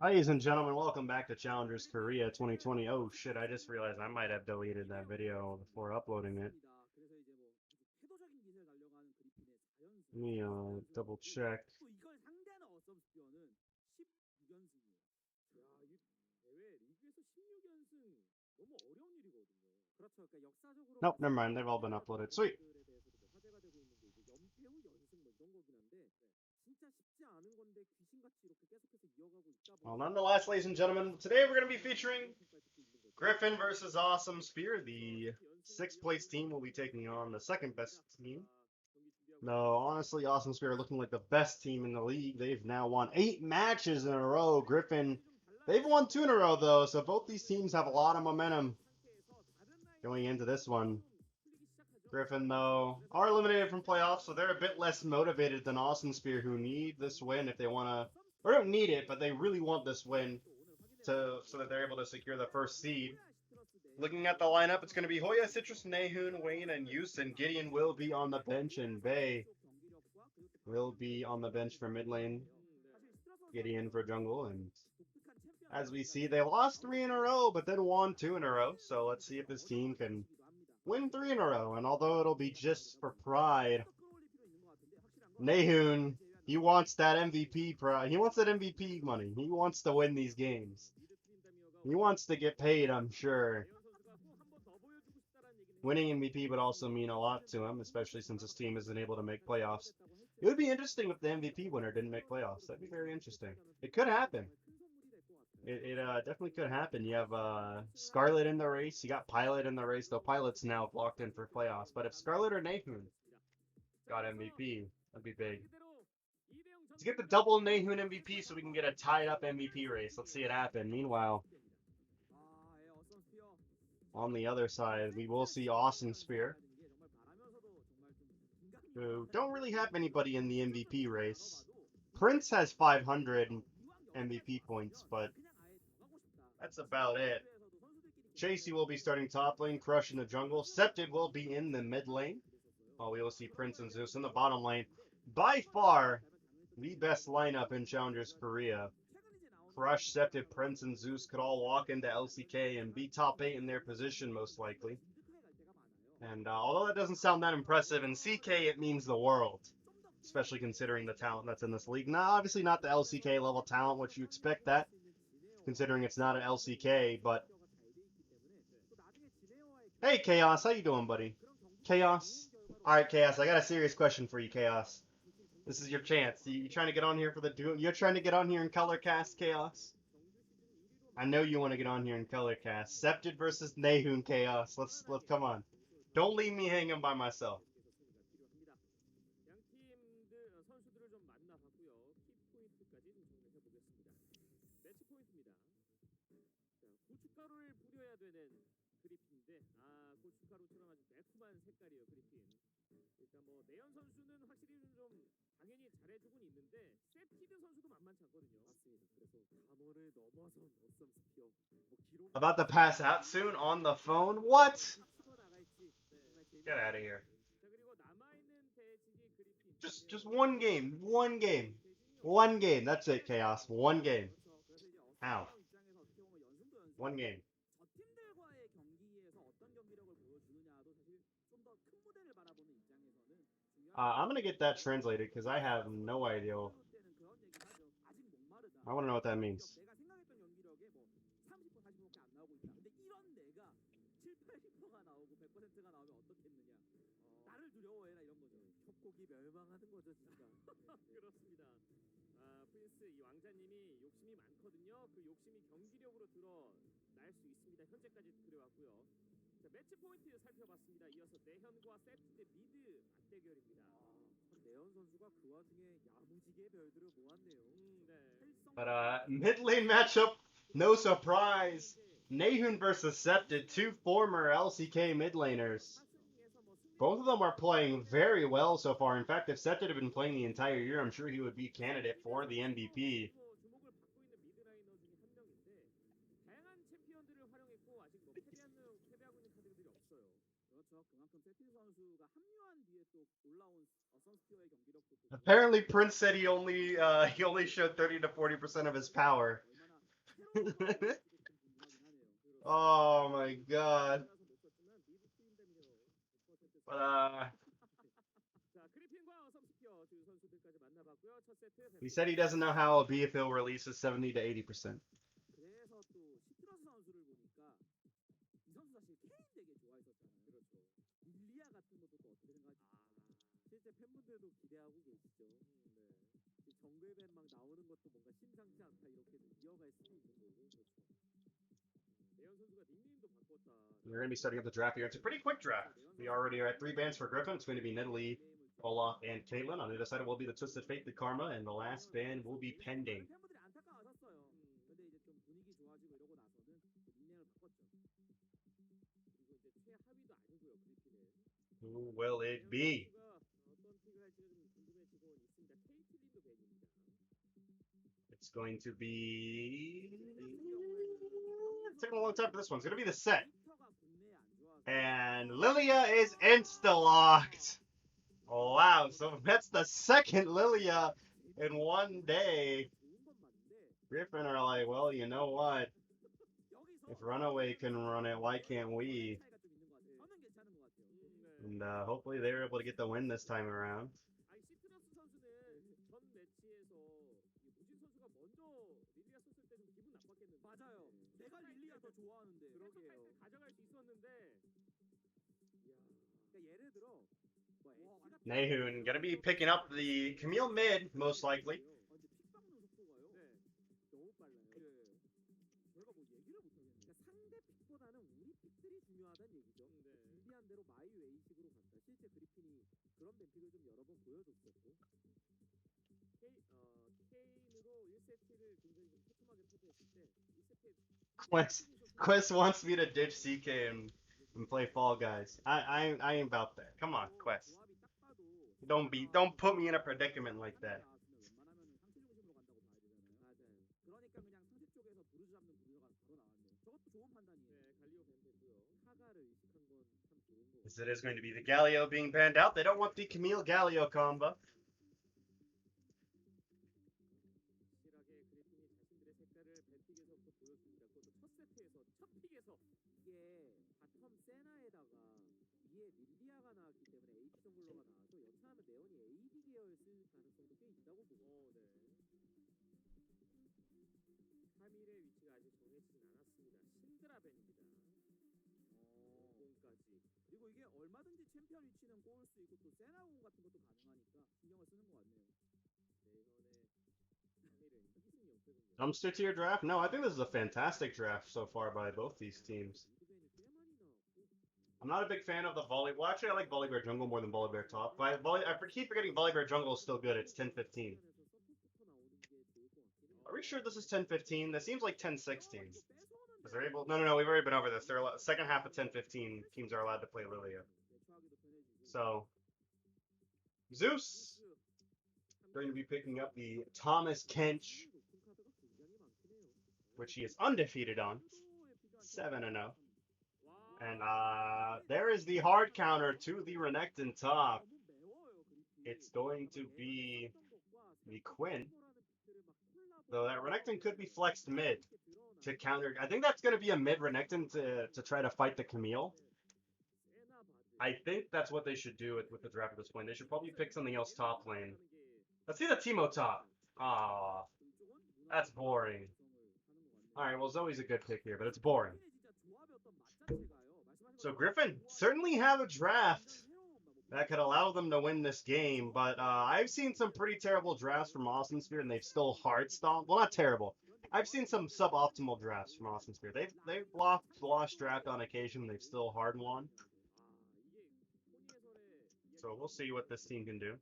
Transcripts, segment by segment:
Ladies and gentlemen, welcome back to Challengers Korea 2020. Oh shit, I just realized I might have deleted that video before uploading it. Let me double check. Nope, never mind. They've all been uploaded. Sweet. Well, nonetheless, ladies and gentlemen, today we're going to be featuring Griffin versus Awesome Spear. The sixth place team will be taking on the second best team. No, honestly, Awesome Spear are looking like the best team in the league. They've now won 8 matches in a row. Griffin, they've won 2 in a row, though, so both these teams have a lot of momentum going into this one. Griffin, though, are eliminated from playoffs, so they're a bit less motivated than Awesome Spear, who need this win if they want to, or don't need it, but they really want this win so that they're able to secure the first seed. Looking at the lineup, it's going to be Hoya, Citrus, Nahun, Wayne, and Houston. Gideon will be on the bench, and Bay will be on the bench for mid lane. Gideon for jungle, and as we see, they lost 3 in a row, but then won 2 in a row. So let's see if this team can win 3 in a row. And although it'll be just for pride, Nahun, he wants that MVP pride. He wants that MVP money. He wants to win these games. He wants to get paid, I'm sure. Winning MVP would also mean a lot to him, especially since his team isn't able to make playoffs. It would be interesting if the MVP winner didn't make playoffs. That'd be very interesting. It could happen. It definitely could happen. You have Scarlet in the race. You got Pilot in the race, though Pilot's now locked in for playoffs. But if Scarlet or Nahun got MVP, that'd be big. Let's get the double Nahun MVP so we can get a tied up MVP race. Let's see it happen. Meanwhile, on the other side, we will see Awesome Spear, who don't really have anybody in the MVP race. Prince has 500 MVP points, but that's about it. Chasey will be starting top lane, Crush in the jungle. Scepted will be in the mid lane, while we will see Prince and Zeus in the bottom lane. By far, the best lineup in Challengers Korea. Crush, Scepted, Prince, and Zeus could all walk into LCK and be top 8 in their position, most likely. And although that doesn't sound that impressive, in CK it means the world, especially considering the talent that's in this league. Now, obviously not the LCK level talent, which you expect that, considering it's not an LCK, but hey, Chaos, how you doing, buddy? Chaos? Alright, Chaos, I got a serious question for you, Chaos. This is your chance. You trying to get on here for the duel? You're trying to get on here in color cast, Chaos? I know you want to get on here in color cast. Scepted versus Nahun, Chaos. Let's come on. Don't leave me hanging by myself. About to pass out soon on the phone? What? Get out of here. Just one game. One game. One game. That's it, Chaos. One game. Ow. One game. I'm gonna get that translated because I have no idea. I want to know what that means. But mid lane matchup, no surprise. Nahun versus Scepted, two former LCK mid laners. Both of them are playing very well so far. In fact, if Scepted had been playing the entire year, I'm sure he would be candidate for the MVP. Apparently, Prince said he only showed 30 to 40% of his power. Oh my god. But he said he doesn't know how it'll be if he'll release a 70 to 80%. We're going to be starting up the draft here. It's a pretty quick draft. We already are at 3 bands for Griffin. It's going to be Nidalee, Olaf, and Caitlin. On the other side, it will be the Twisted Fate, the Karma, and the last band will be Pending. Who will it be? It's going to be... It's taking a long time for this one. It's going to be the set. And Lilia is insta-locked. Oh, wow, so that's the second Lilia in one day. Griffin are like, well, you know what? If Runaway can run it, why can't we? And hopefully they're able to get the win this time around. Nahun gonna be picking up the Camille mid, most likely. Quest wants me to ditch CK and play Fall Guys. I ain't about that. Come on, Quest. Don't put me in a predicament like that. As it is going to be the Galio being banned out. They don't want the Camille Galio combo. Dumpster tier draft? No, I think this is a fantastic draft so far by both these teams. I'm not a big fan of the volley. Well, actually, I like Volibear Jungle more than Volibear Top. But I keep forgetting Volibear Jungle is still good. It's 10-15. Are we sure this is 10-15? That seems like 10-16. Because they're able. No, we've already been over this. They're second half of 10-15. Teams are allowed to play Lilia. So, Zeus going to be picking up the Thomas Kench, which he is undefeated on, 7-0. And there is the hard counter to the Renekton top. It's going to be the Quinn. Though that Renekton could be flexed mid to counter. I think that's going to be a mid Renekton to try to fight the Camille. I think that's what they should do with the draft at this point. They should probably pick something else top lane. Let's see the Teemo top. Ah, that's boring. Alright, well, Zoe's a good pick here, but it's boring. So Griffin certainly have a draft that could allow them to win this game, but I've seen some pretty terrible drafts from Awesome Spear, and they've still hard stomped. Well, not terrible. I've seen some suboptimal drafts from Awesome Spear. They've lost draft on occasion. They've still hard won. So we'll see what this team can do.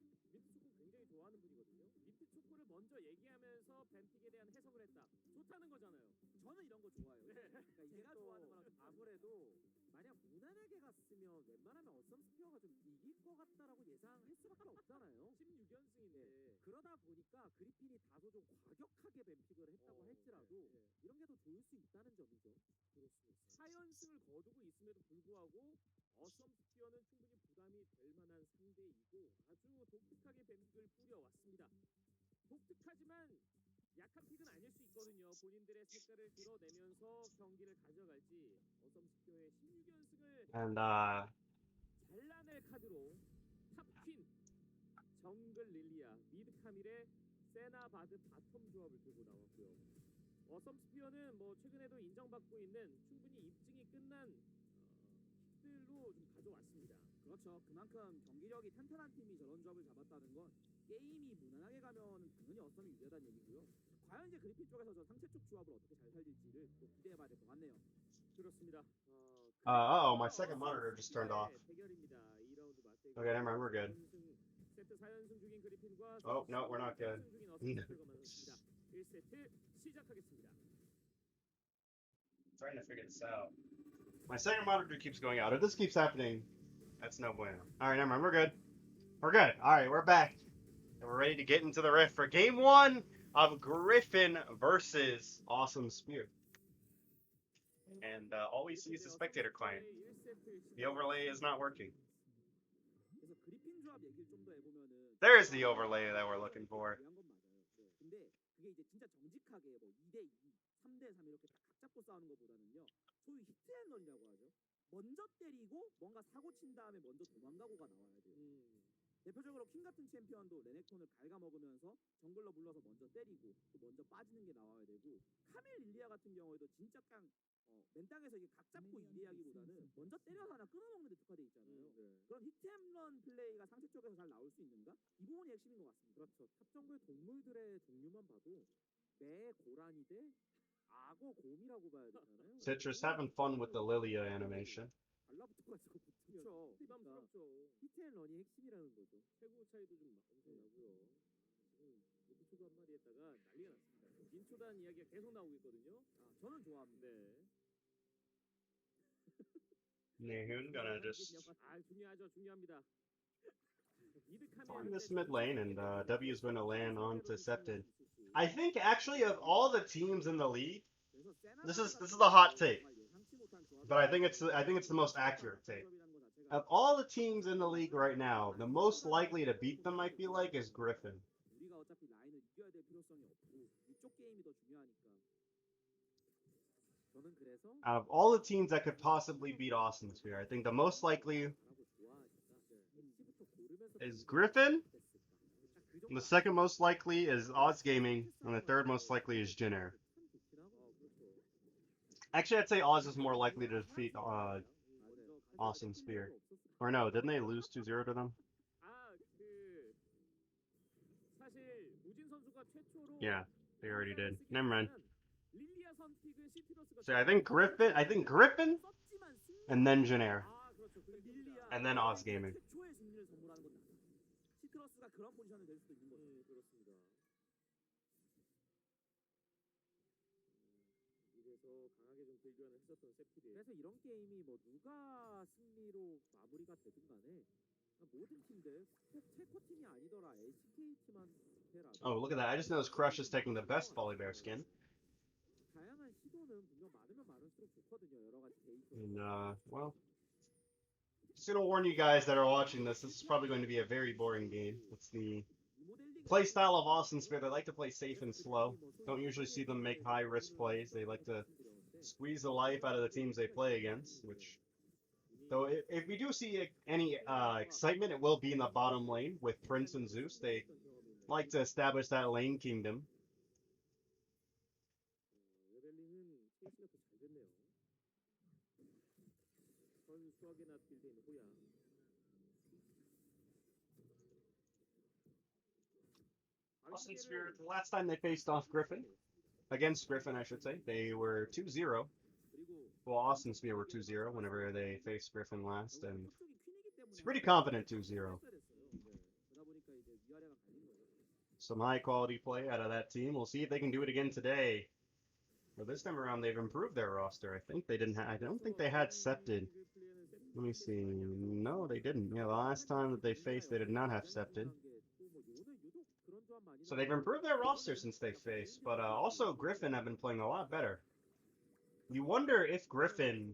And 그렇죠. 그만큼 경기력이 탄탄한 팀이 저런 조합을 잡았다는 건 게임이 무난하게 가면은 당연히 어썸이 유리하다는 얘기고요. 과연 이제 그리핀 쪽에서 저 상체 쪽 조합을 어떻게 잘 살릴지를 또 기대해봐야 될 것 같네요. 그렇습니다. oh, my second monitor just turned off. Okay, never mind, we're good. 세트 4연승 중인 그리핀과 Oh, no, we're not good. 1세트 시작하겠습니다. Trying to figure this out. My second monitor keeps going out. If this keeps happening, that's no bueno. Alright, never mind, we're good. We're good. Alright, we're back. And we're ready to get into the riff for game one of Griffin versus Awesome Spear. And all we see is the spectator client. The overlay is not working. There's the overlay that we're looking for. 근데 그게 이제 진짜 정직하게 뭐 2대2, 3대3 이렇게 딱 각 잡고 싸우는 것보다는요. 소위 히트앤런이라고 하죠. 먼저 때리고 뭔가 사고 친 다음에 먼저 도망가고가 나와야 돼요. 대표적으로 킹 같은 챔피언도 레넥톤을 갉아먹으면서 정글러 불러서 먼저 때리고 또 먼저 빠지는 게 나와야 되고 카멜 릴리아 같은 경우에도 진짜 깡 맨 땅에서 이게 각 잡고 이래하기보다는 먼저 때려서 하나 끊어먹는 데 특화돼 있잖아요. 그런 히트앤런 플레이가 상체 쪽에서 잘 나올 수 있는가? 이 부분이 핵심인 것 같습니다. 그렇죠. 탑정글 동물들의 종류만 봐도 매 고라니 대 악어 곰이라고 봐야 되잖아요. Citrus having fun with the Lilia animation. 달라붙어가지고 붙죠. 부담스럽죠. 히트앤런이 핵심이라는 거죠. 최고 차이도 좀 엄청나고요. 민초가 한 마리 했다가 난리가 났습니다. 민초단 이야기가 계속 나오고 있거든요. 저는 좋아합니다. Nehun gonna just 중요합니다. farm this mid lane, and W is going to land onto Septed. I think actually of all the teams in the league, this is the hot take, but I think it's the most accurate take. Of all the teams in the league right now, the most likely to beat them, I feel like, is Griffin. Out of all the teams that could possibly beat Awesome Sphere, I think the most likely is Griffin. And the second most likely is Oz Gaming, and the third most likely is Jin Air. Actually, I'd say Oz is more likely to defeat Awesome Spear. Or no, didn't they lose 2-0 to them? Yeah, they already did. Never mind. So I think Griffin, and then Jin Air, and then Oz Gaming. 그래서 이런 게임이 뭐 누가 승리로 마무리가 되든 간에 모든 팀들 꼭 체코 팀이 아니더라 LCK 팀한테라도 Oh, look at that. I just noticed Crush is taking the best Polybear skin. 다양한 시도는 분명 많으면 많을수록 좋거든요. 여러 가지 데이터. And, well, just gonna warn you guys that are watching this, this is probably going to be a very boring game. It's the playstyle of Awesome Sphere. They like to play safe and slow. Don't usually see them make high-risk plays. They like to squeeze the life out of the teams they play against, which, though, if we do see any excitement, it will be in the bottom lane with Prince and Zeus. They like to establish that lane kingdom. Awesome Sphere, the last time they faced off Griffin, against Griffin, I should say, they were 2-0. Well, Awesome Sphere were 2-0 whenever they faced Griffin last, and it's pretty confident 2-0. Some high quality play out of that team. We'll see if they can do it again today. Well, this time around they've improved their roster. I think they didn't. I don't think they had Septed. Let me see. No, they didn't. Yeah, the last time that they faced, they did not have Septed. So they've improved their roster since they faced, but also Griffin have been playing a lot better. You wonder if Griffin.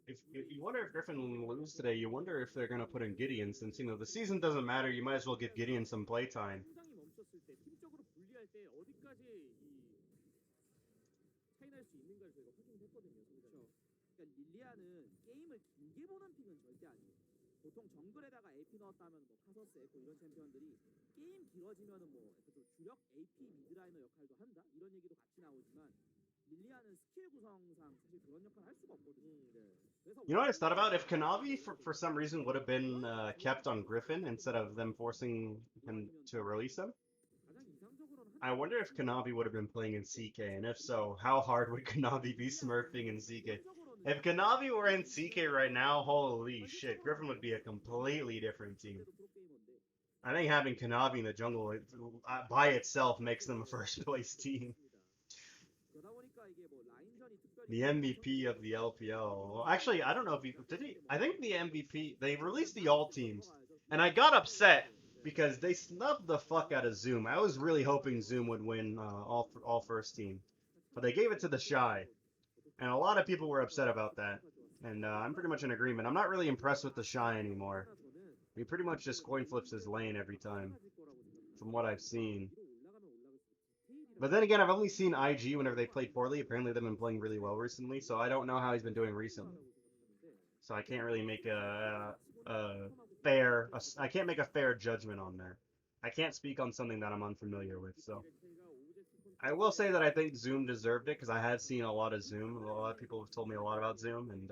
If you wonder if Griffin will lose today, you wonder if they're going to put in Gideon, since, you know, the season doesn't matter, you might as well give Gideon some playtime. 때 어디까지 이 차이 날 수 있는가를 저희가 확인을 했거든요. 그렇죠. 그러니까 릴리아는 게임을 길게 보는 픽은 절대 아니에요. 보통 정글에다가 AP 넣었다면 뭐 카서스, 에코 이런 챔피언들이 게임 길어지면은 뭐 좀 주력 AP 미드라이너 역할도 한다 이런 얘기도 같이 나오지만 릴리아는 스킬 구성상 사실 그런 역할 할 수가 없거든요. 그래서 You know what I thought about? If Kanavi, for some reason, would have been kept on Griffin instead of them forcing him to release him, 가장 이상적으로는 I wonder if Kanavi would have been playing in CK, and if so, how hard would Kanavi be smurfing in CK? If Kanavi were in CK right now, holy shit, Griffin would be a completely different team. I think having Kanavi in the jungle by itself makes them a first place team. The MVP of the LPL. Well, actually, I don't know if he did he. I think the MVP. They released the all teams, and I got upset because they snubbed the fuck out of Zoom. I was really hoping Zoom would win all first team, but they gave it to the Shy, and a lot of people were upset about that. And I'm pretty much in agreement. I'm not really impressed with the Shy anymore. He pretty much just coin flips his lane every time, from what I've seen. But then again, I've only seen IG whenever they played poorly. Apparently, they've been playing really well recently, so I don't know how he's been doing recently. So I can't really make I can't make a fair judgment on that. I can't speak on something that I'm unfamiliar with. So I will say that I think Zoom deserved it because I had seen a lot of Zoom. A lot of people have told me a lot about Zoom, and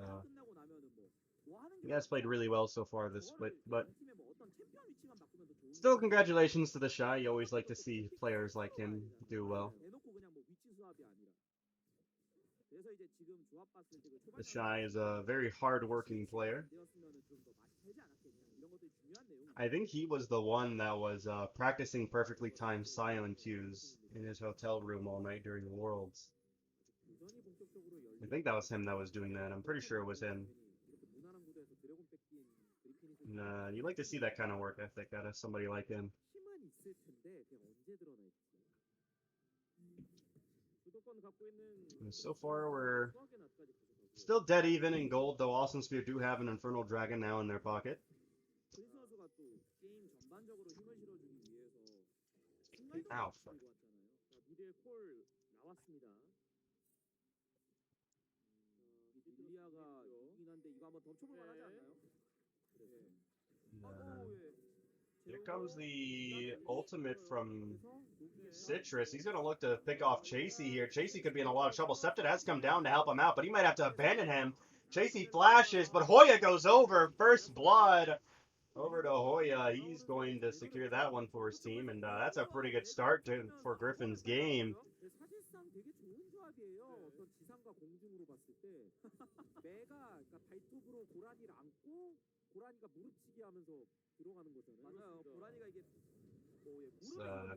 you guys played really well so far this split. But still, congratulations to the Shy. You always like to see players like him do well. The Shy is a very hard-working player. I think he was the one that was practicing perfectly timed silent cues in his hotel room all night during Worlds. I think that was him that was doing that. I'm pretty sure it was him. You like to see that kind of work ethic out of somebody like him. And so far, we're still dead even in gold, though Awesome Spear do have an Infernal Dragon now in their pocket. Ow, fuck. Here comes the ultimate from Citrus. He's going to look to pick off Chasey here. Chasey could be in a lot of trouble. Septed has come down to help him out, but he might have to abandon him. Chasey flashes, but Hoya goes over. First blood over to Hoya. He's going to secure that one for his team, and that's a pretty good start for Griffin's game.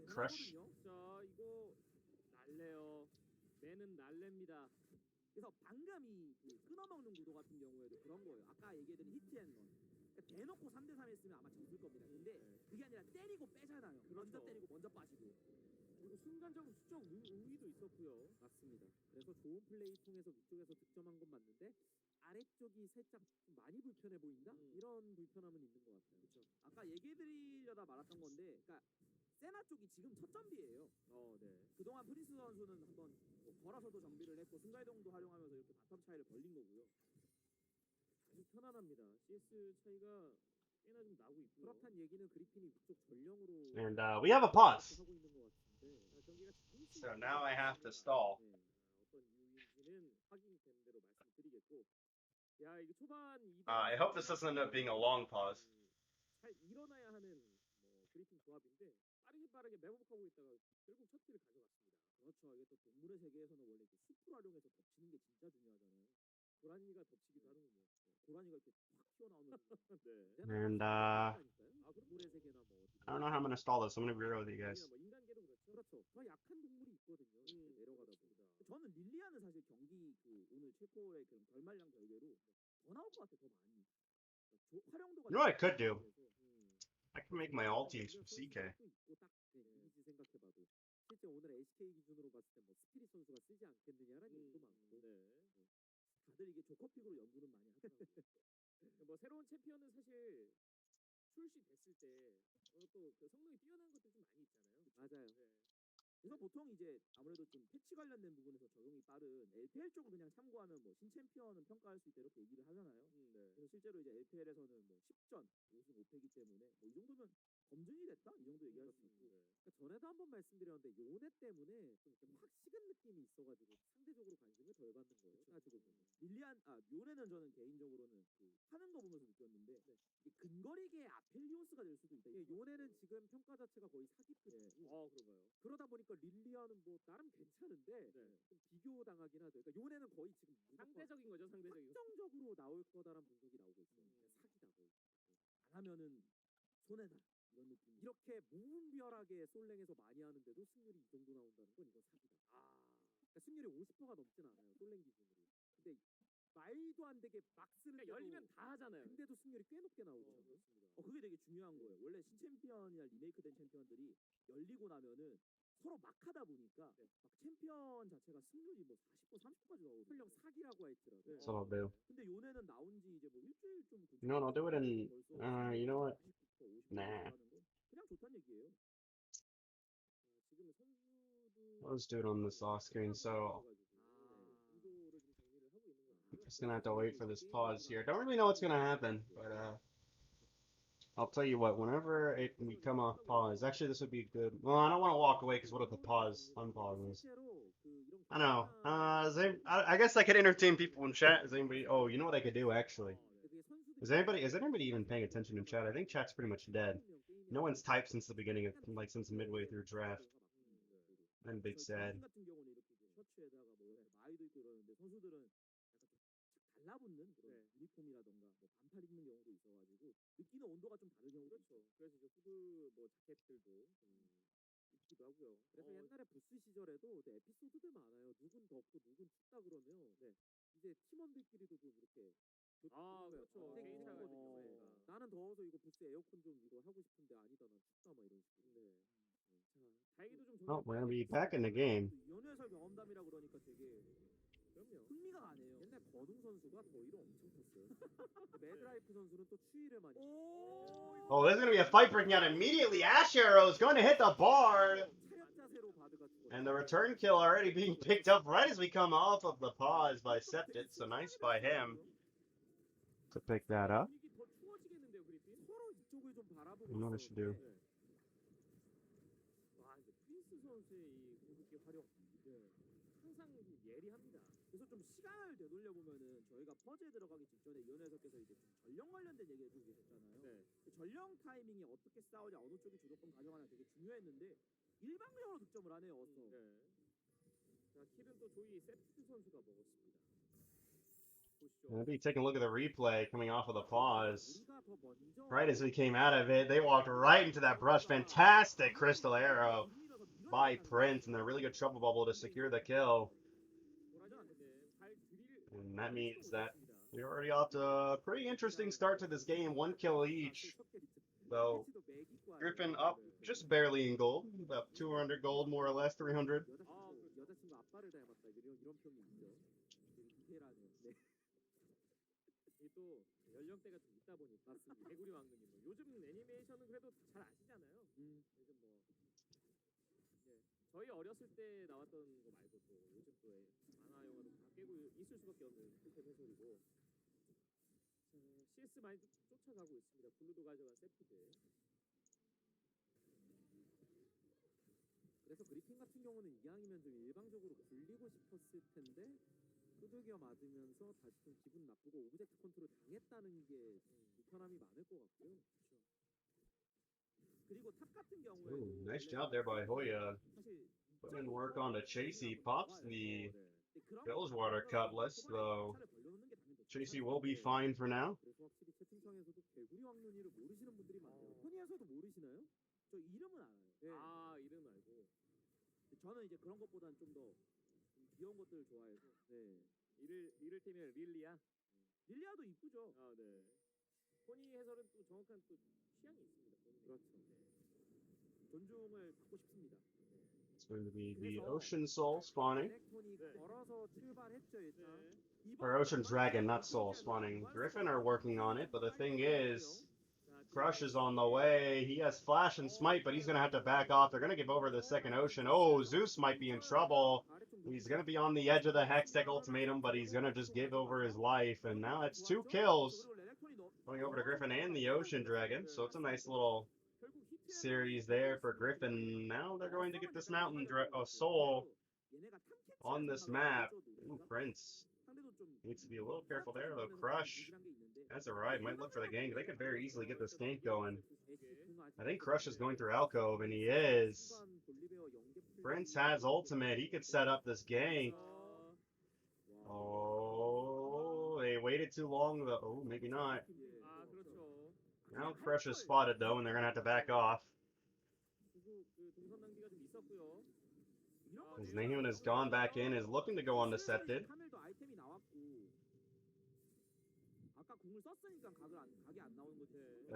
Crush. 그래서 방금 이 끊어먹는 구도 같은 경우에도 그런 거예요. 아까 얘기해드린 히트앤런. 그러니까 대놓고 3대3 했으면 아마 졌을 겁니다. 근데 그게 아니라 때리고 빼잖아요. 먼저 때리고 먼저 빠지고. 그리고 순간적으로 수적 우위도 있었고요. 맞습니다. 그래서 좋은 플레이 통해서 위쪽에서 득점한 건 맞는데 아래쪽이 살짝 많이 불편해 보인다? 이런 불편함은 있는 것 같아요. 그렇죠. 아까 얘기해드리려다 말았던 건데, 그러니까 세나 쪽이 지금 첫 전비예요. 네. 그동안 프린스 선수는 한번 걸어서도 정비를 했고 순간이동도 활용하면서 이렇게 바텀 차이를 벌린 거고요. 아주 편안합니다. CS 차이가 꽤나 좀 나고 있고요. 그렇단 얘기는 그리핀이 위쪽 전령으로 And we have a pause. 하고 있는 것 같은데 경기가 So now I have to stall. 어떤 이유인지는 확인된 대로 말씀드리겠고. 야, 이거 초반 I hope this doesn't end up being a long pause. 잘 일어나야 하는 그리핀 조합인데 빠르게 매복하고 있다가 결국 첫 킬을 가져갔습니다. 그렇죠. 이게 또 동물의 세계에서는 원래 숲을 활용해서 덮치는 게 진짜 중요하잖아요. 고라니가 덮치기도 하는군요. 고라니가 이렇게 확 튀어나오는. 네. And 동물의 세계나 뭐 I don't know how I'm gonna stall this. I'm gonna be real with you guys. 인간계도 그렇죠. 더 약한 동물이 있거든요. 내려가다 보니까. 저는 릴리아는 사실 경기 오늘 체코의 그 결말량 별개로 더 나올 것 같아. 더 많이. 활용도가. You know what I could do? I can make my all teams from CK. 실제 오늘 HK 기준으로 봤을 때 뭐 스피릿 선수가 쓰지 않겠느냐라는 얘기도 많고. 다들 이게 조커픽으로 연구는 많이 하더라고요. 뭐 새로운 챔피언은 사실 출시됐을 때 또 그 성능이 뛰어난 것들 좀 많이 있잖아요. 맞아요. 그래서 보통 이제 아무래도 좀 패치 관련된 부분에서 적용이 빠른 LPL 쪽은 그냥 참고하면 뭐 신챔피언은 평가할 수 있다 이렇게 얘기를 하잖아요. 네. 그래서 실제로 이제 LPL에서는 뭐 10전 5승 5패이기 때문에 뭐 이 정도면 검증이 됐다 이 정도 얘기할 수 있고. 그러니까 전에도 한번 말씀드렸는데 요네 때문에 좀 이렇게 확 식은 느낌이 있어가지고 상대적으로 관심을 덜 받는 거예요. 따지고 보면 요네는 저는 개인적으로는 그 하는 거 보면서 느꼈는데 이게 근거리계 아펠리오스가 될 수도 있다. 요네는 지금 평가 자체가 거의 사기급이에요. 그런가요? 그러다 보니까 릴리아는 뭐 나름 괜찮은데 좀 비교 당하긴 하죠. 그러니까 요네는 거의 지금 상대적인 거죠, 상대적인. 확정적으로 나올 거다라는 분석이 나오고 있어요. 그냥 사기다 거의. 안 하면은 손해다 이런 느낌. 이렇게 무분별하게 솔랭에서 많이 하는데도 승률이 이 정도 나온다는 건 이건 사기다. 그러니까 승률이 50%가 넘진 않아요. 솔랭 기준으로. 근데 말도 안 되게 막 쓰는 그러니까 열리면 다 하잖아요. 근데도 승률이 꽤 높게 나오죠. 그게 되게 중요한 거예요. 원래 신챔피언이나 리메이크된 챔피언들이 열리고 나면은 서로 막 하다 보니까 막 챔피언 자체가 승률이 뭐 40% 30%까지 나오고 설령 사기라고 할지라도. That's what I'll do. 근데 요네는 나온 지 이제 뭐 일주일 좀 You know what? I'll do it in. You know what? 49% Nah. 그냥 좋다는 얘기예요. 지금 선수들 I'll just do it on this off screen. So 구도를 좀 정리를 하고 있는 것 I'm just gonna have to wait for this pause here. Don't really know what's gonna happen, but I'll tell you what. Whenever we come off pause, actually this would be good. Well, I don't want to walk away because what if the pause unpauses? I know. I guess I could entertain people in chat. Is anybody? Oh, you know what I could do actually? Is anybody even paying attention in chat? I think chat's pretty much dead. No one's typed since the beginning of since midway through draft. I'm big sad. 같은 경우는 이렇게 이제 셔츠에다가 뭐 마이도 있고 이러는데 선수들은 약간 좀 달라붙는 그런 유니폼이라던가 뭐 반팔 입는 경우도 있어가지고 느끼는 온도가 좀 다른 경우도 있죠. 그래서 이제 후드 뭐 자켓들도 좀 입기도 하고요. 그래서 옛날에 부스 시절에도 에피소드들 많아요. 누군 덥고 누군 춥다 그러면 이제 팀원들끼리도 좀 이렇게 그렇죠. 개인차가 있으니까. 나는 더워서 이거 부스 에어컨 좀 이거 하고 싶은데 아니다 난 춥다 막 이런 식으로. 다행히도 좀 Oh, we're gonna be back in the game. 연애설 경험담이라 그러니까 되게 그럼요. 흥미가 가네요. 옛날 버둥 선수가 더위를 엄청 탔어요. 매드라이프 선수는 또 추위를 많이. Oh, there's gonna be a fight breaking out immediately. Ash Arrow is going to hit the bar. 체력 자세로 바드가 죽었어요. And the return kill already being picked up right as we come off of the pause by Septit. So nice by him to pick that up. 분위기 더 추워지겠는데요, 그리핀? 서로 이쪽을 좀 바라보고. You know what I should do? 와, 이제 프린스 선수의 이 공격기 활용 항상 예리합니다. 그래서 좀 시간을 되돌려 보면은 저희가 퍼즈에 들어가기 직전에 이현혜석께서 이제 좀 전령 관련된 얘기를 해주고 계셨잖아요. 그 전령 타이밍이 어떻게 싸우냐, 어느 쪽이 주도권 가져가냐 되게 중요했는데 일방적으로 득점을 하네요. 어서. 자, 킬은 또 조이 세프트 선수가 먹었습니다. 보시죠. Gonna be taking a look at the replay coming off of the pause. Right as we came out of it, they walked right into that brush. Fantastic crystal arrow by Prince, and a really good trouble bubble to secure the kill. And that means that we're already off to a pretty interesting start to this game. 1 kill each. Though Griffin up just barely in gold, about 200 gold more or less, 300. 여자친구 아빠를 닮았다 이런 평이 있죠. 네. 이 또 연령대가 좀 있다 보니까 개구리 왕눈이 뭐 요즘 애니메이션은 그래도 잘 아시잖아요. 요즘 뭐 저희 어렸을 때 나왔던 거 말고 또 요즘 또 만화 영화도 다 깨고 있을 수밖에 없는 필템 해설이고. CS 많이 쫓아가고 있습니다. 블루도 가져간 세피드. 그래서 그리핀 같은 경우는 이왕이면 좀 일방적으로 굴리고 싶었을 텐데 두들겨 맞으면서 다시 좀 기분 나쁘고 오브젝트 컨트롤 당했다는 게 불편함이 많을 것 같고요. 그리고 탑 같은 경우에도 Ooh, nice job there by Hoya. 사실 Putting in work on to Chasey. Pops the Bilgewater Cutlass, though. Chasey will be fine for now. 그래서 확실히 채팅창에서도 개구리 왕눈이를 모르시는 분들이 많아요. 토니에서도 모르시나요? 저 이름은 알아요. 이름 알고. 저는 이제 그런 것보다는 좀 더 귀여운 것들을 좋아해서. 이를테면 릴리아. 릴리아도 이쁘죠. 네. 토니 해설은 또 정확한 또 취향이 있습니다. 그렇죠. 존중을 받고 싶습니다. It's going to be the Ocean Soul spawning. 디렉톤이 걸어서 출발했죠 일단. Or Ocean Dragon, not Soul spawning. Griffin are working on it, but the thing is, Crush is on the way. He has Flash and Smite, but he's going to have to back off. They're going to give over the second Ocean. Oh, Zeus might be in trouble. He's going to be on the edge of the Hextech Ultimatum, but he's going to just give over his life. And now it's 2 kills going over to Griffin and the Ocean Dragon. So it's a nice little series there for Griffin. Now they're going to get this Soul on this map. Ooh, Prince needs to be a little careful there, though. Crush, that's alright. Might look for the gank. They could very easily get this gank going. I think Crush is going through Alcove, and he is. Prince has ultimate. He could set up this gank. Oh, they waited too long, though. Oh, maybe not. Now Crush is spotted, though, and they're going to have to back off. As Nahun has gone back in, is looking to go on Decepted.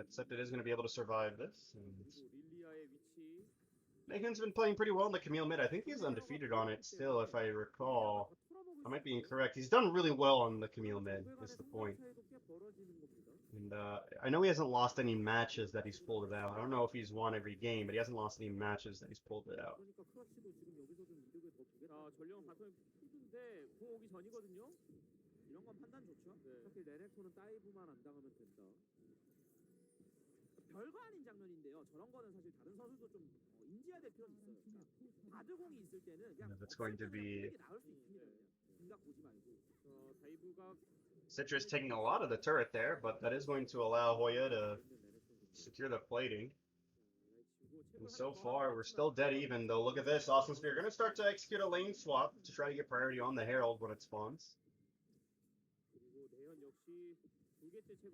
Decepted is going to be able to survive this. Nahun's been playing pretty well in the Camille mid. I think he's undefeated on it still, if I recall. I might be incorrect. He's done really well on the Camille mid, is the point. And I know he hasn't lost any matches that he's pulled it out. I don't know if he's won every game, but he hasn't lost any matches that he's pulled it out. 이런 건 판단 좋죠. 사실 레넥톤은 다이브만 안 당하면 된다. 별거 아닌 장면인데요. 저런 거는 사실 다른 선수도 좀 인지해야 될 필요는 있어요. 그러니까 바드공이 있을 때는 그냥 That's going to be 나올 수 있습니다. 생각 보지 말고. 다이브가 Citrus taking a lot of the turret there, but that is going to allow Hoya to secure the plating. And so far, we're still dead even, though. Look at this. Awesome Spear going to start to execute a lane swap to try to get priority on the Herald when it spawns.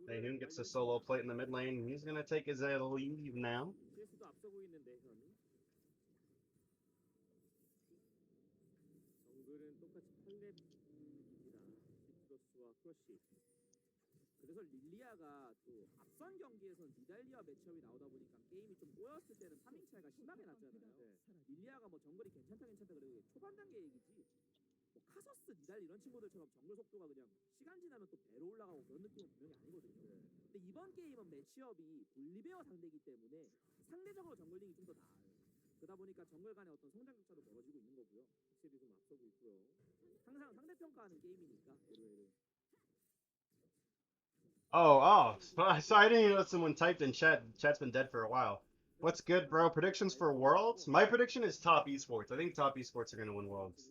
Nahun gets a solo plate in the mid lane. He's going to take his leave now. 그래서 릴리아가 또 앞선 경기에선 니달리아 매치업이 나오다 보니까 게임이 좀 꼬였을 때는 파밍 차이가 심하게 났잖아요. 릴리아가 뭐 정글이 괜찮다 그래도 초반 단계 얘기지. 뭐 카서스, 니달리 이런 친구들처럼 정글 속도가 그냥 시간 지나면 또 배로 올라가고 그런 느낌은 분명히 아니거든요. 근데 이번 게임은 매치업이 볼리베어 상대이기 때문에 상대적으로 정글링이 좀 더 나아요. 그러다 보니까 정글 간의 어떤 성장 격차도 벌어지고 있는 거고요. 확실히 좀 앞서고 있고요. 항상 상대 평가하는 게임이니까. So I didn't even know someone typed in chat. Chat's been dead for a while. What's good, bro? Predictions for Worlds? My prediction is top esports. I think top esports are going to win Worlds.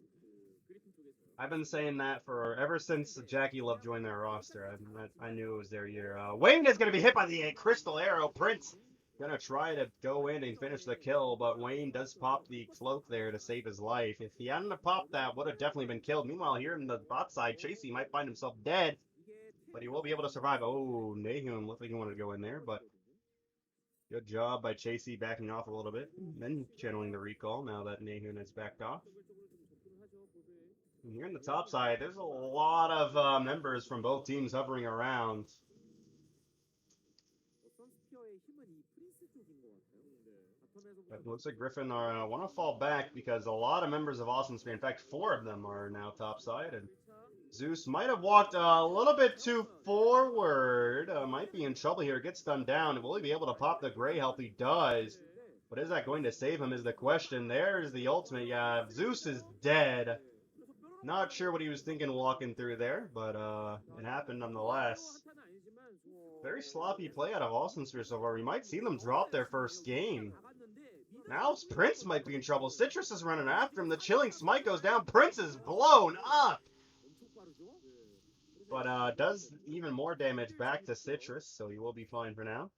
I've been saying that for ever since Jackie Love joined their roster. I knew it was their year. Wayne is going to be hit by the Crystal Arrow. Prince going to try to go in and finish the kill, but Wayne does pop the cloak there to save his life. If he hadn't have popped that, would have definitely been killed. Meanwhile, here in the bot side, Chasey might find himself dead. But he will be able to survive. Oh, Nahun looked like he wanted to go in there, but good job by Chasey backing off a little bit. Then channeling the recall now that Nahun has backed off. And here in the top side, there's a lot of members from both teams hovering around. But it looks like Griffin want to fall back because a lot of members of Awesome Spear, in fact, 4 of them are now top side. And Zeus might have walked a little bit too forward. Might be in trouble here. Gets stunned down. Will he be able to pop the Grey Health? He does. But is that going to save him is the question. There's the ultimate. Yeah, Zeus is dead. Not sure what he was thinking walking through there, but it happened nonetheless. Very sloppy play out of Awesome Spear so far. We might see them drop their first game. Now Prince might be in trouble. Citrus is running after him. The chilling smite goes down. Prince is blown up. But does even more damage back to Citrus, so he will be fine for now.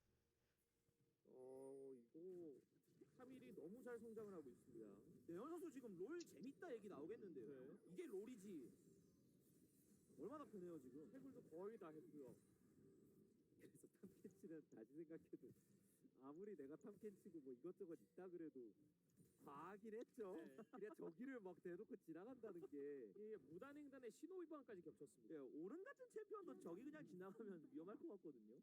아무리 내가 탐켄치고 뭐 이것저것 있다 그래도 과하긴 했죠. 그냥 저기를 막 대놓고 지나간다는 게 무단횡단의 신호 위반까지 겹쳤습니다. 오른 같은 챔피언도 저기 그냥 지나가면 위험할 것 같거든요.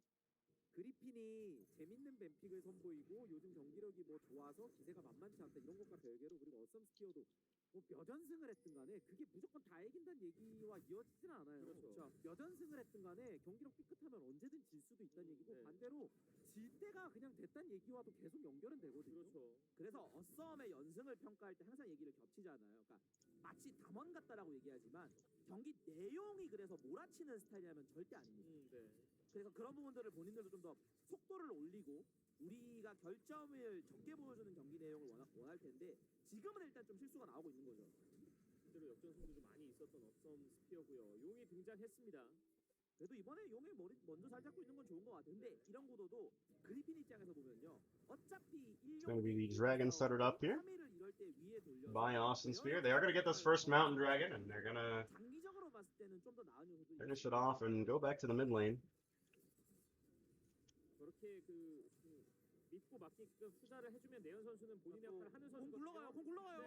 그리핀이 재밌는 뱀픽을 선보이고 요즘 경기력이 뭐 좋아서 기세가 만만치 않다 이런 것과 별개로 그리고 어썸 스키어도 뭐 몇 연승을 했든 간에 그게 무조건 다 이긴다는 얘기와 이어지진 않아요. 그렇죠. 몇 연승을 했든 간에 경기력 삐끗하면 언제든 질 수도 있다는 얘기고 반대로 질 때가 그냥 됐다는 얘기와도 계속 연결은 되거든요. 그렇죠. 그래서 어썸의 연승을 평가할 때 항상 얘기를 겹치잖아요. 그러니까 마치 담원 같다라고 얘기하지만 경기 내용이 그래서 몰아치는 스타일이라면 절대 아닙니다. 네. 그래서 그런 부분들을 본인들도 좀 더 속도를 올리고 우리가 결점을 적게 보여주는 경기 내용을 원할 텐데 지금은 일단 좀 실수가 나오고 있는 거죠. 실제로 역전 승부도 많이 있었던 업섬 스피어고요. 용이 등장했습니다. 그래도 이번에 용의 머리 먼저 잘 잡고 있는 건 좋은 것 같아요. 근데 이런 구도도 그리핀 입장에서 보면요. 어차피 It's going to be the dragon started up here by Austin Spear. They are going to get this first mountain dragon, and they're going to 장기적으로 봤을 때는 좀 더 나은 요소도 finish it off and go back to the mid lane. 저렇게 믿고 맡기끔 투자를 해주면 내연 선수는 본인의 역할을 하는 선수거든요. 공 굴러가요.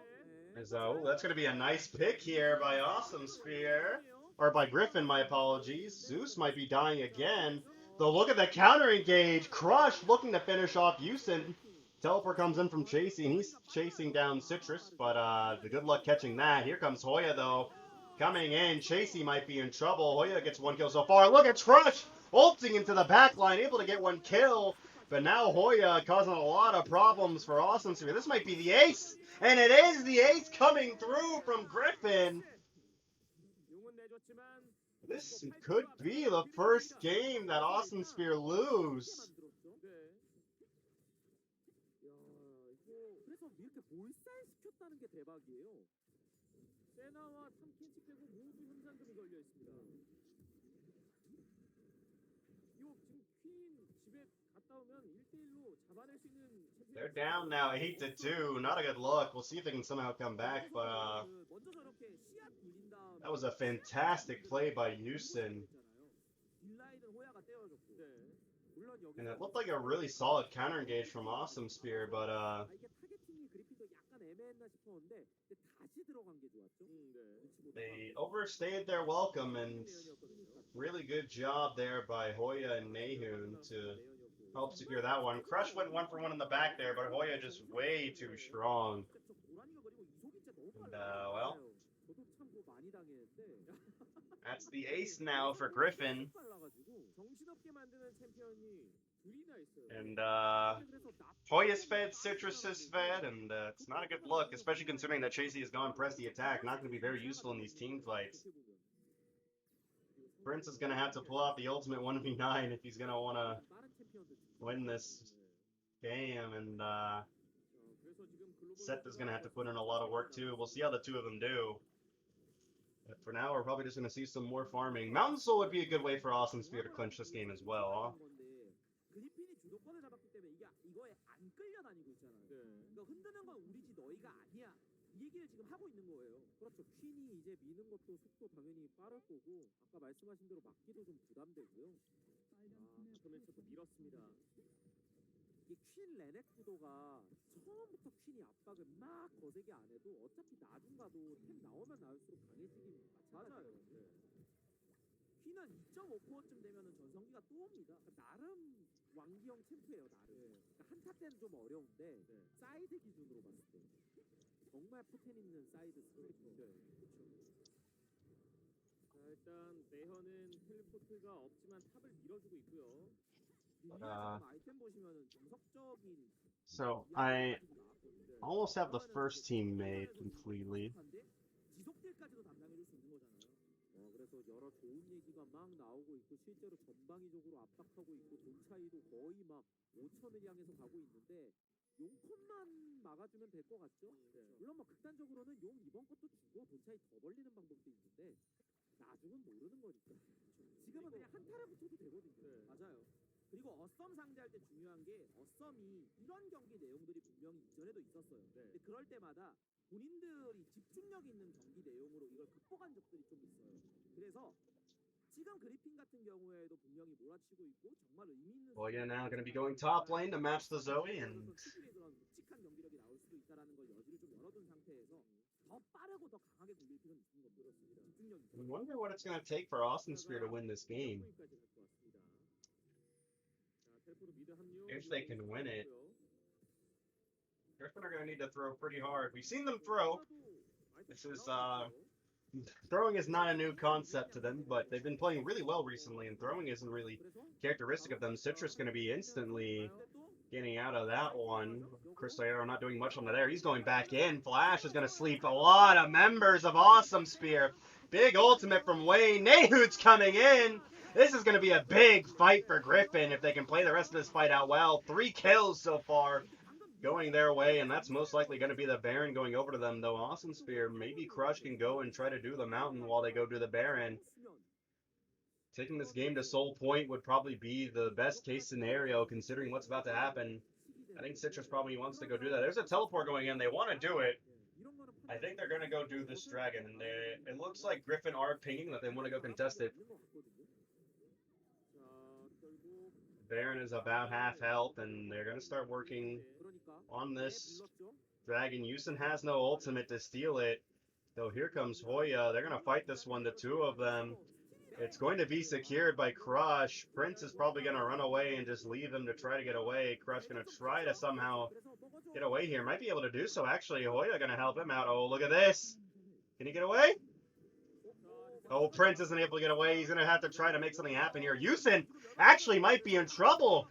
네. So that's going to be a nice pick here by Awesome Spear. Or by Griffin, my apologies. Zeus might be dying again. Though look at the counter engage. Crush looking to finish off Houston. Teleport comes in from chasing. He's chasing down Citrus, but the good luck catching that. Here comes Hoya, though. Coming in. Chasey might be in trouble. Hoya gets one kill so far. Look at Crush ulting into the back line, able to get one kill. But now Hoya causing a lot of problems for Awesome Spear. This might be the ace. And it is the ace coming through from Griffin. 용은 내줬지만 This could be the first game that Awesome Spear lose. 네. 야, 이거 그래서 이렇게 몰살시켰다는 게 대박이에요. 세나와 탐켄치 빼고 모두 현상금이 걸려 있습니다. 이거 지금 퀸 집에 갔다 오면 1대1로 잡아낼 수 있는 They're down now 8-2. Not a good look. We'll see if they can somehow come back, but 먼저 저렇게 씨앗 굴린 다음에 that was a fantastic play by Houston. 딜라인은 호야가 떼어줬고. 물론 여기 And it looked like a really solid counter engage from Awesome Spear, but 이게 타겟팅이 그리핀도 약간 애매했나 싶었는데 근데 다시 들어간 게 좋았죠. 네. they overstayed their welcome, and really good job there by Hoya and Nahun to help secure that one. Crush went 1-for-1 in the back there, but Hoya just way too strong. And, well, 저도 참 그거 많이 당했는데. that's the ace now for Griffin. 정신없게 만드는 챔피언이 둘이나 있어요. And Hoya's fed, Citrus is fed, and it's not a good look, especially considering that Chasey has gone press the attack. Not going to be very useful in these team fights. Prince is going to have to pull out the ultimate 1v9 if he's going to want to win this game, and Seth is going to have to put in a lot of work too. We'll see how the two of them do. But for now, we're probably just going to see some more farming. Mountain Soul would be a good way for Awesome Spear to clinch this game as well. 그리핀이 주도권을 잡았기 때문에 이거에 안 끌려다니고 있잖아요. 그러니까 흔드는 건 우리지 너희가 아니야. 이 얘기를 지금 하고 있는 거예요. 그렇죠. 퀸이 이제 미는 것도 속도 당연히 빠를 거고 아까 말씀하신 대로 막기도 좀 부담되고요. 처음에 또 밀었습니다. 이게 퀸 레넥 구도가 처음부터 퀸이 압박을 막 거세게 안 해도 어차피 나중 가도 템 나오면 나올수록 강해지긴 맞아요. 퀸은 2.5코어쯤 되면은 전성기가 또 옵니다. 그러니까 나름 왕기형 챔프예요, 나름. 그러니까 한타 때는 좀 어려운데 사이드 기준으로 봤을 때 정말 포텐 있는 사이드 스플릿. 자, 일단 내현은 텔레포트가 없지만 탑을 밀어주고 있고요. 아이템 보시면은 정석적인 So I almost have the first team made completely. 지속딜까지도 담당해줄 수 있는 거잖아요. 그래서 여러 좋은 얘기가 막 나오고 있고 실제로 전방위적으로 압박하고 있고 돈 차이도 거의 막 5천을 향해서 가고 있는데 용컷만 막아주면 될 것 같죠? 물론 뭐 극단적으로는 용 이번 것도 주고 돈 차이 더 벌리는 방법도 있는데 나중은 모르는 거니까. 지금은 그냥 한타를 붙여도 되거든요. 맞아요. 그리고 어썸 상대할 때 중요한 게 어썸이 이런 경기 내용들이 분명히 이전에도 있었어요. 근데 그럴 때마다 본인들이 집중력 있는 경기 내용으로 이걸 극복한 적들이 좀 있어요. 그래서 지금 그리핀 같은 경우에도 분명히 몰아치고 있고 정말 의미 있는 Hoya now going to be going top lane to match the Zoe, and 특유의 그런 묵직한 경기력이 나올 수도 있다라는 걸 여지를 좀 열어둔 상태에서 더 빠르고 더 강하게 굴릴 필요는 있는 겁니다. 집중력이. I wonder what it's going to take for Awesome Spear to win this game. If they can win it. Griffin are going to need to throw pretty hard. We've seen them throw. This is Throwing is not a new concept to them, but they've been playing really well recently, and throwing isn't really characteristic of them. Citrus going to be instantly getting out of that one. Cristallero not doing much on the there. He's going back in. Flash is going to sleep a lot of members of Awesome Spear. Big ultimate from Wayne. Nehut's coming in. This is going to be a big fight for Griffin if they can play the rest of this fight out well. 3 kills so far going their way, and that's most likely going to be the Baron going over to them, though Awesome Spear, maybe Crush can go and try to do the Mountain while they go do the Baron. Taking this game to Soul Point would probably be the best case scenario considering what's about to happen. I think Citrus probably wants to go do that. There's a teleport going in. They want to do it. I think they're going to go do this dragon, and it looks like Griffin are pinging that they want to go contest it. Baron is about half health, and they're going to start working on this dragon. Yusin has no ultimate to steal it, though here comes Hoya. They're going to fight this one, the two of them. It's going to be secured by Crush. Prince is probably going to run away and just leave him to try to get away. Crush going to try to somehow get away here. Might be able to do so, actually. Hoya going to help him out. Oh, look at this. Can he get away? Oh, Prince isn't able to get away. He's going to have to try to make something happen here. Yusin actually might be in trouble.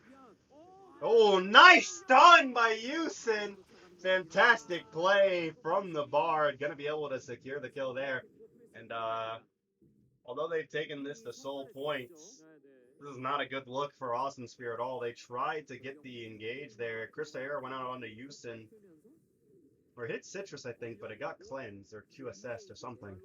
Oh, nice stun by Yusin. Fantastic play from the Bard. Going to be able to secure the kill there. And, although they've taken this to Soul Points, this is not a good look for Awesome Spear at all. They tried to get the engage there. Cristallero went out onto Yusin. Or hit Citrus, I think, but it got cleansed or QSS'd or something.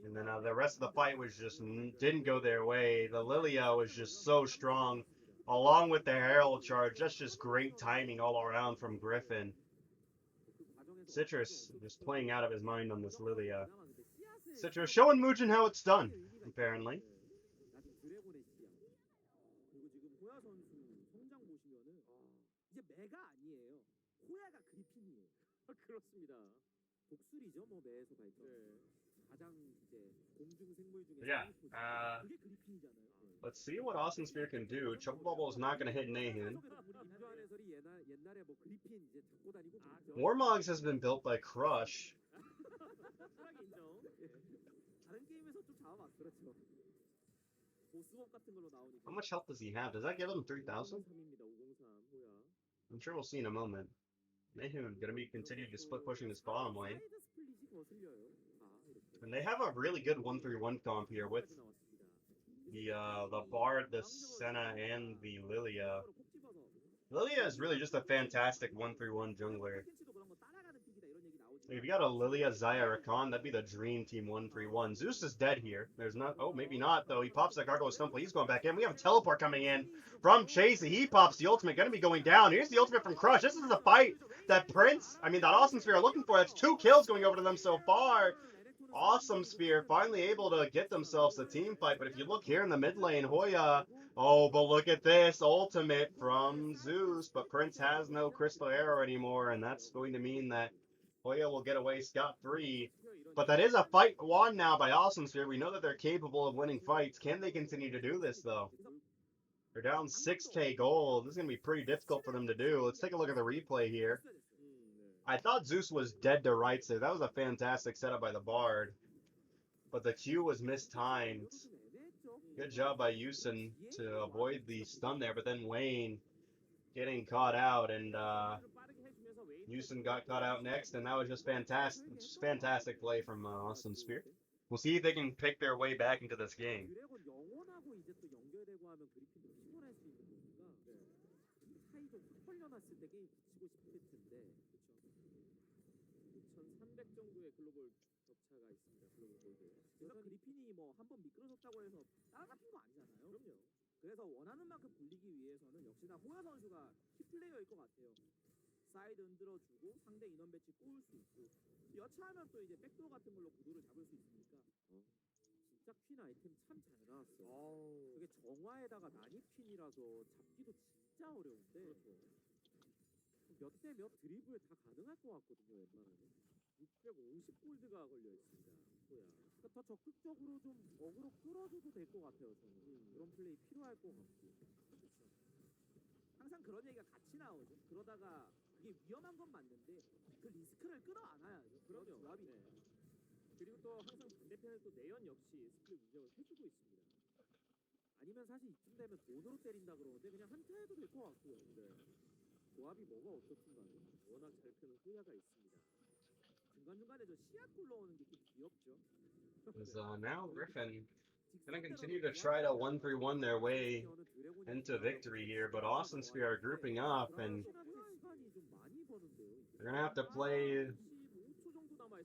And then the rest of the fight was just didn't go their way. The Lilia was just so strong, along with the Herald charge. That's just great timing all around from Griffin. Citrus just playing out of his mind on this Lilia. Citrus showing Mugen how it's done, apparently. Yeah. Let's see what Awesome Spear can do. Choco Bubble is not going to hit Nahun. Warmogs has been built by Crush. How much health does he have? Does that give him 3,000? I'm sure we'll see in a moment. Nahun going to be continuing to split pushing this bottom lane. And they have a really good 1-3-1 comp here with the Bard, the Senna, and the Lilia. Lilia is really just a fantastic 1-3-1 jungler. If you got a Lilia, Xayah, Rakan, that'd be the dream team 1-3-1. Zeus is dead here. There's not. Oh, maybe not, though. He pops that Gargoyle Stumble. He's going back in. We have a teleport coming in from Chasey. He pops the ultimate. Going to be going down. Here's the ultimate from Crush. This is a fight that that Awesome Spear are looking for. That's 2 kills going over to them so far. Awesome Spear finally able to get themselves a team fight. But if you look here in the mid lane, Hoya. Oh, but look at this ultimate from Zeus. But Prince has no Cristallero anymore. And that's going to mean that Hoya will get away scot-free. But that is a fight won now by Awesome Spear. We know that they're capable of winning fights. Can they continue to do this, though? They're down 6k gold. This is going to be pretty difficult for them to do. Let's take a look at the replay here. I thought Zeus was dead to rights there. That was a fantastic setup by the Bard. But the Q was mistimed. Good job by Yusin to avoid the stun there. But then Wayne getting caught out, and Yusin got caught out next, and that was just fantastic. Just fantastic play from Awesome Spear. We'll see if they can pick their way back into this game. 그래서 원하는 만큼 굴리기 위해서는 역시나 호야 선수가 키플레이어일 것 같아요. 사이드 흔들어주고 상대 인원 배치 꼬을 수 있고 여차하면 또 이제 백도어 같은 걸로 구도를 잡을 수 있으니까 진짜 퀸 아이템 참 잘 나왔어. 그게 정화에다가 난이 퀸이라서 잡기도 진짜 어려운데 몇 대 몇 드리블 다 가능할 것 같거든요. 웬만하면 650골드가 걸려 있습니다. 호야. 더 적극적으로 좀 어그로 끌어줘도 될 것 같아요. 저는 그런 플레이 필요할 것 같고. 그렇죠. 항상 그런 얘기가 같이 나오죠. 그러다가 그게 위험한 건 맞는데 그 리스크를 끌어안아야죠. 그런 조합이. 그리고 또 항상 반대편에 또 내연 역시 스플릿 운영을 해주고 있습니다. 아니면 사실 이쯤 되면 돈으로 때린다 그러는데 그냥 한타 해도 될 것 같고요. 네. 조합이 뭐가 어떻든 간에 워낙 잘 펴는 호야가 있습니다. 중간중간에 저 씨앗 굴러오는 게 좀 귀엽죠. Is now Griffin gonna continue to try to 1-3-1 their way into victory here, but Awesome Spear are grouping up and they're gonna have to play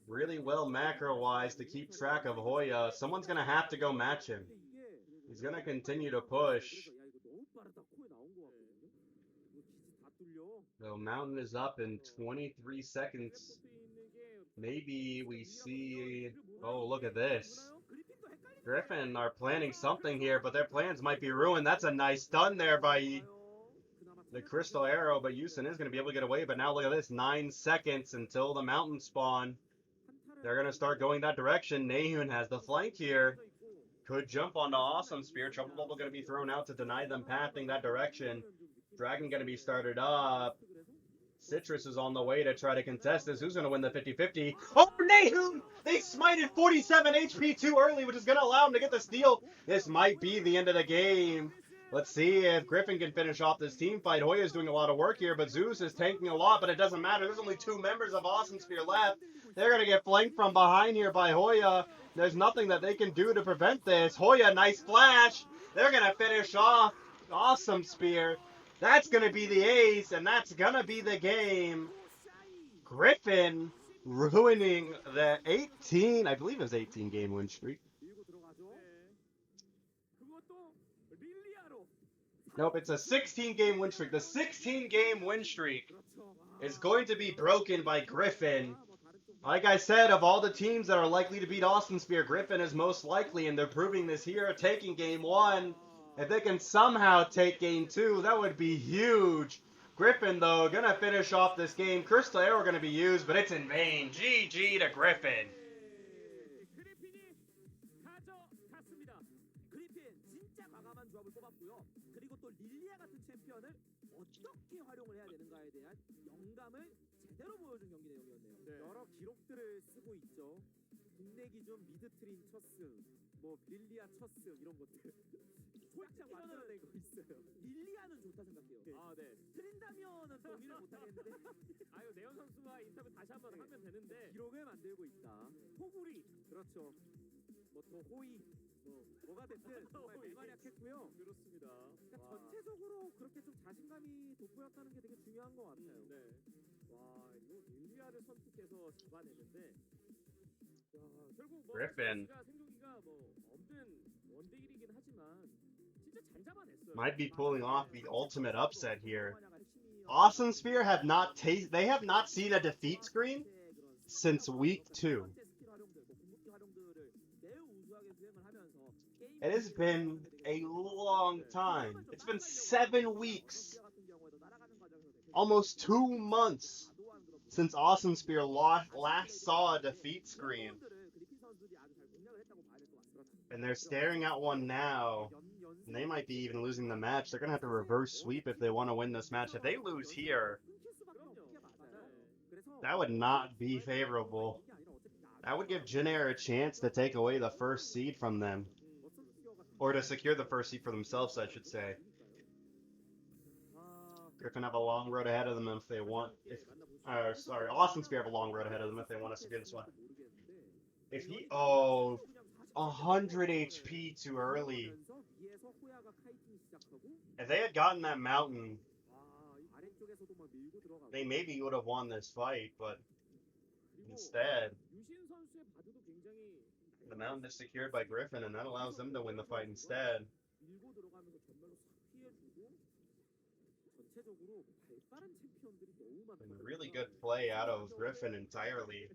really well macro-wise to keep track of Hoya. Someone's gonna have to go match him. He's gonna continue to push. The mountain is up in 23 seconds. Maybe we see... Oh, look at this. Griffin are planning something here, but their plans might be ruined. That's a nice stun there by the Crystal Arrow, but Yusin is going to be able to get away. But now look at this, 9 seconds until the mountain spawn. They're going to start going that direction. Nahun has the flank here. Could jump onto Awesome Spear. Trouble Bubble going to be thrown out to deny them pathing that direction. Dragon going to be started up. Citrus is on the way to try to contest this. Who's going to win the 50-50? Oh, Nahun! They smited 47 HP too early, which is going to allow him to get the steal. This might be the end of the game. Let's see if Griffin can finish off this team fight. Hoya's doing a lot of work here, but Zeus is tanking a lot, but it doesn't matter. There's only 2 members of Awesome Spear left. They're going to get flanked from behind here by Hoya. There's nothing that they can do to prevent this. Hoya, nice flash. They're going to finish off Awesome Spear. That's going to be the ace, and that's going to be the game. Griffin ruining the 18, I believe it was 18 game win streak. Nope, it's a 16 game win streak. The 16 game win streak is going to be broken by Griffin. Like I said, of all the teams that are likely to beat Awesome Spear, Griffin is most likely, and they're proving this here, taking game 1. If they can somehow take game 2, that would be huge. Griffin, though, gonna finish off this game. Crystal Arrow gonna be used, but it's in vain. GG to Griffin. 어떻게 활용을 해야 되는가에 대한 영감을 제대로 보여준 경기 내용이었네요. 네. 여러 기록들을 쓰고 있죠. 국내 기준 미드트린 첫승, 뭐 릴리아 첫승 이런 것들 솔직히 만들어내고 있어요. 릴리아는 좋다 생각해요. 아, 네. 트린다면은 동의를 못하겠는데 아유, 내연 선수와 인터뷰 다시 한번 네. 하면 되는데 기록을 만들고 있다. 호구리 그렇죠. 뭐 더 호이 뭐가 됐든 정말 호이. 맹활약했고요. 그렇습니다. 그러니까 와. 전체적으로 그렇게 좀 자신감이 돋보였다는 게 되게 중요한 것 같아요. 네. 와, 이거 릴리아를 선택해서 잡아내는데 결국 뭐 Griffin. 생존기가 뭐 없는 원딜이긴 하지만 진짜 잘 잡아냈어요. Might be pulling off the ultimate upset here. Awesome Spear have not they have not seen a defeat screen since week 2. It has been a long time. It's been 7 weeks. Almost 2 months since Awesome Spear last saw a defeat screen. And they're staring at one now. And they might be even losing the match. They're going to have to reverse sweep if they want to win this match. If they lose here, that would not be favorable. That would give Jin Air a chance to take away the first seed from them. Or to secure the first seed for themselves, I should say. Griffin have a long road ahead of them if they want... sorry, Awesome Spear have a long road ahead of them if they want to secure this one. If he... Oh... 100 HP too early. If they had gotten that mountain, they maybe would have won this fight, but instead, the mountain is secured by Griffin, and that allows them to win the fight instead. And really good play out of Griffin entirely.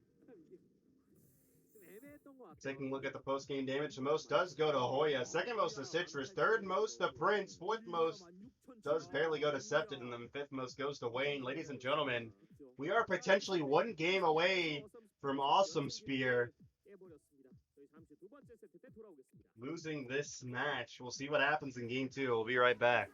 Taking a look at the post-game damage, the most does go to Hoya, second most to Citrus, third most to Prince, fourth most does barely go to Septed, and then fifth most goes to Wayne. Ladies and gentlemen, we are potentially 1 game away from Awesome Spear losing this match. We'll see what happens in game 2. We'll be right back.